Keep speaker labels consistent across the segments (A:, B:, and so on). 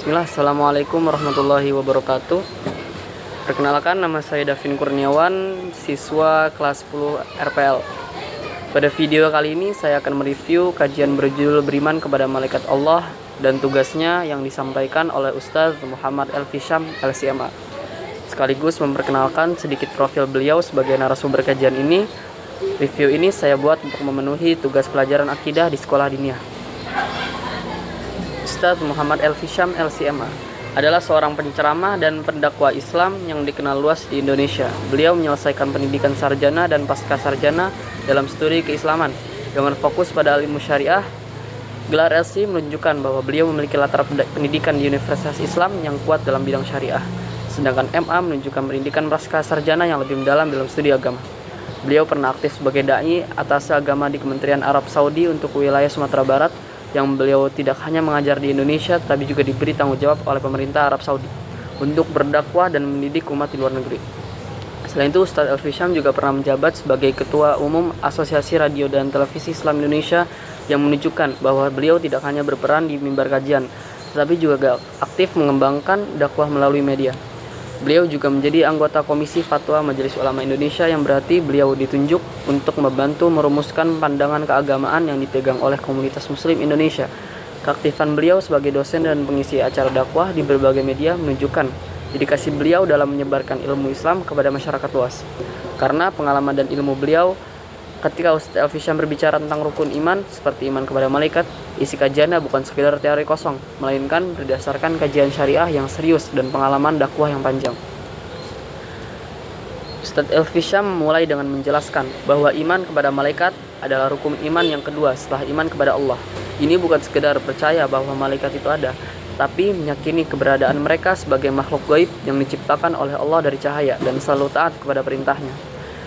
A: Bismillah, Assalamualaikum warahmatullahi wabarakatuh. Perkenalkan, nama saya Davin Kurniawan, siswa kelas 10 RPL. Pada video kali ini saya akan mereview kajian berjudul Beriman kepada Malaikat Allah dan tugasnya yang disampaikan oleh Ustadz Muhammad Elfi Syam LCMA. Sekaligus memperkenalkan sedikit profil beliau sebagai narasumber kajian ini. Review ini saya buat untuk memenuhi tugas pelajaran akidah di sekolah diniyah. Ustadz Muhammad Elfi Syam LCMA adalah seorang penceramah dan pendakwah Islam yang dikenal luas di Indonesia. Beliau menyelesaikan pendidikan sarjana dan pasca sarjana dalam studi keislaman dengan fokus pada ilmu syariah. Gelar LC menunjukkan bahwa beliau memiliki latar pendidikan di Universitas Islam yang kuat dalam bidang syariah. Sedangkan MA menunjukkan pendidikan pasca sarjana yang lebih mendalam dalam studi agama. Beliau pernah aktif sebagai dai atas agama di Kementerian Arab Saudi untuk wilayah Sumatera Barat, yang beliau tidak hanya mengajar di Indonesia, tapi juga diberi tanggung jawab oleh pemerintah Arab Saudi untuk berdakwah dan mendidik umat di luar negeri. Selain itu, Ustadz Elfi Syam juga pernah menjabat sebagai Ketua Umum Asosiasi Radio dan Televisi Islam Indonesia, yang menunjukkan bahwa beliau tidak hanya berperan di mimbar kajian, tetapi juga aktif mengembangkan dakwah melalui media. Beliau juga menjadi anggota Komisi Fatwa Majelis Ulama Indonesia, yang berarti beliau ditunjuk untuk membantu merumuskan pandangan keagamaan yang dipegang oleh komunitas Muslim Indonesia. Keaktifan beliau sebagai dosen dan pengisi acara dakwah di berbagai media menunjukkan dedikasi beliau dalam menyebarkan ilmu Islam kepada masyarakat luas. Karena pengalaman dan ilmu beliau, ketika Ustadz Elfi Syam berbicara tentang rukun iman seperti iman kepada malaikat, isi kajiannya bukan sekedar teori kosong, melainkan berdasarkan kajian syariah yang serius dan pengalaman dakwah yang panjang. Ustadz Elfi Syam mulai dengan menjelaskan bahwa iman kepada malaikat adalah rukun iman yang kedua setelah iman kepada Allah. Ini bukan sekedar percaya bahwa malaikat itu ada, tapi meyakini keberadaan mereka sebagai makhluk gaib yang diciptakan oleh Allah dari cahaya dan selalu taat kepada perintahnya.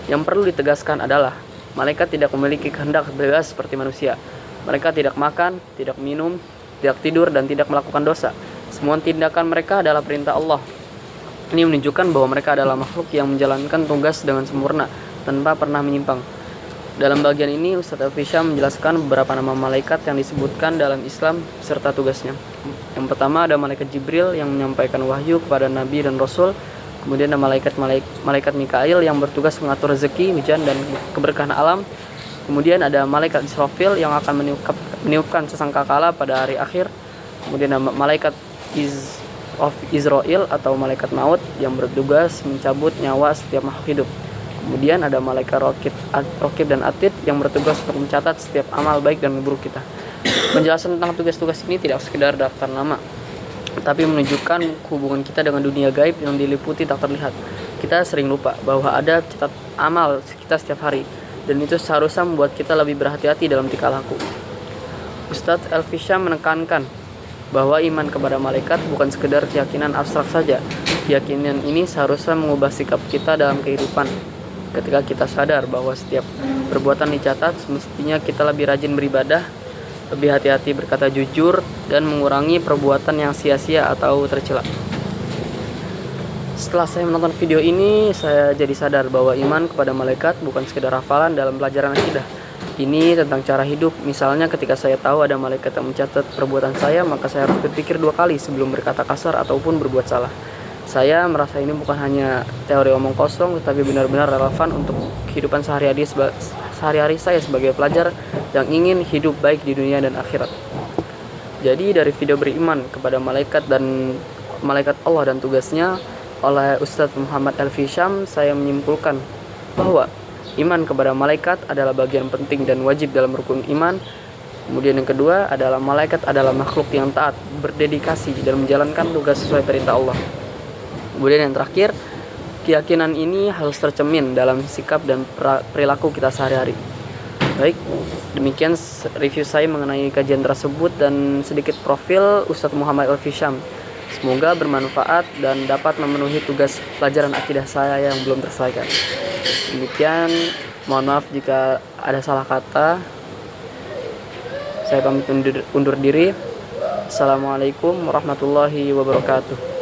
A: Yang perlu ditegaskan adalah malaikat tidak memiliki kehendak bebas seperti manusia. Mereka tidak makan, tidak minum, tidak tidur, dan tidak melakukan dosa. Semua tindakan mereka adalah perintah Allah. Ini menunjukkan bahwa mereka adalah makhluk yang menjalankan tugas dengan sempurna, tanpa pernah menyimpang. Dalam bagian ini, Ustadz Elfi Syam menjelaskan beberapa nama malaikat yang disebutkan dalam Islam serta tugasnya. Yang pertama ada malaikat Jibril yang menyampaikan wahyu kepada Nabi dan Rasul. Kemudian ada malaikat Mikail yang bertugas mengatur rezeki, hujan, dan keberkahan alam. Kemudian ada malaikat Israfil yang akan meniupkan sesangkakala pada hari akhir. Kemudian ada malaikat Israel atau malaikat maut yang bertugas mencabut nyawa setiap makhluk hidup. Kemudian ada malaikat Raqib dan Atid yang bertugas untuk mencatat setiap amal baik dan buruk kita. Penjelasan tentang tugas-tugas ini tidak sekedar daftar nama, tapi menunjukkan hubungan kita dengan dunia gaib yang diliputi tak terlihat. Kita sering lupa bahwa ada catat amal kita setiap hari, dan itu seharusnya membuat kita lebih berhati-hati dalam tingkah laku. Ustadz Elfi Syam menekankan bahwa iman kepada malaikat bukan sekedar keyakinan abstrak saja. Keyakinan ini seharusnya mengubah sikap kita dalam kehidupan. Ketika kita sadar bahwa setiap perbuatan dicatat, semestinya kita lebih rajin beribadah, lebih hati-hati berkata jujur, dan mengurangi perbuatan yang sia-sia atau tercela. Setelah saya menonton video ini, saya jadi sadar bahwa iman kepada malaikat bukan sekedar hafalan dalam pelajaran akidah. Ini tentang cara hidup. Misalnya ketika saya tahu ada malaikat yang mencatat perbuatan saya, maka saya harus berpikir 2 kali sebelum berkata kasar ataupun berbuat salah. Saya merasa ini bukan hanya teori omong kosong, tetapi benar-benar relevan untuk kehidupan sehari-hari saya sebagai pelajar yang ingin hidup baik di dunia dan akhirat. Jadi dari video beriman kepada malaikat dan malaikat Allah dan tugasnya oleh Ustadz Muhammad Elfi Syam, saya menyimpulkan bahwa iman kepada malaikat adalah bagian penting dan wajib dalam rukun iman. Kemudian yang kedua adalah malaikat adalah makhluk yang taat, berdedikasi, dan menjalankan tugas sesuai perintah Allah. Kemudian yang terakhir, keyakinan ini harus tercermin dalam sikap dan perilaku kita sehari-hari. Baik, demikian review saya mengenai kajian tersebut dan sedikit profil Ustadz Muhammad Elfi Syam. Semoga bermanfaat dan dapat memenuhi tugas pelajaran akidah saya yang belum terselesaikan. Demikian, mohon maaf jika ada salah kata. Saya pamit undur diri. Assalamualaikum warahmatullahi wabarakatuh.